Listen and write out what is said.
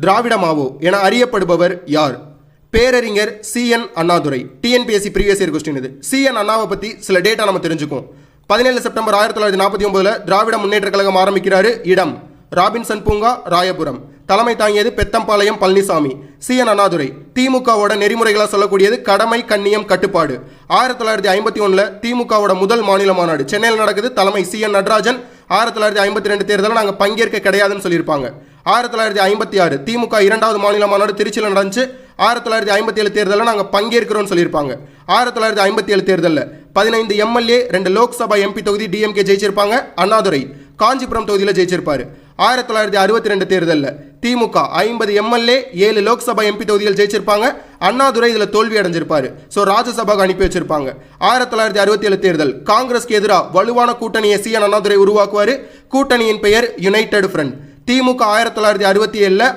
திராவிட மாவோ என அறியப்படுபவர் யார்? பேரறிஞர் CN Annadurai. TNPSC previous year question இது. CN அண்ணாவை பற்றி சில டேட்டா நம்ம தெரிஞ்சுக்கோம். 17 செப்டம்பர் 1949 திராவிட முன்னேற்ற கழகம் ஆரம்பிக்கிறாரு. இடம் ராபின்சன் பூங்கா, ராயபுரம். தலைமை தாங்கியது பெத்தம்பாளையம் பழனிசாமி. CN அண்ணாதுரை திமுகவோட நெறிமுறைகளாக சொல்லக்கூடியது கடமை, கண்ணியம், கட்டுப்பாடு. 1951 திமுகவோட முதல் மாநில மாநாடு சென்னையில் நடக்குது. தலைமை CN நடராஜன். 1952 தேர்தலில் நாங்கள் பங்கேற்க கிடையாதுன்னு சொல்லியிருப்பாங்க. 1956 திமுக இரண்டாவது மாநில மாநாடு திருச்சியில் நடந்துச்சு. 1957 தேர்தலில் நாங்கள் பங்கேற்கிறோம்னு சொல்லியிருப்பாங்க. 1957 தேர்தலில் 15 MLA, 2 லோக்சபா MP தொகுதி DMK ஜெயிச்சிருப்பாங்க. அண்ணாதுரை காஞ்சிபுரம் தொகுதியில் ஜெயிச்சிருப்பாரு. 1962 தேர்தலில் திமுக 50 MLA, 7 லோக்சபா MP தொகுதிகள் ஜெயிச்சிருப்பாங்க. அண்ணாதுரை இதில் தோல்வி அடைஞ்சிருப்பாரு. ஸோ ராஜ்யசபாக்கு அனுப்பி வச்சிருப்பாங்க. 1967 தேர்தல் காங்கிரஸ்க்கு எதிராக வலுவான கூட்டணியை CN அண்ணாதுரை உருவாக்குவார். கூட்டணியின் பெயர் யுனைடெட் ஃப்ரண்ட். திமுக 1967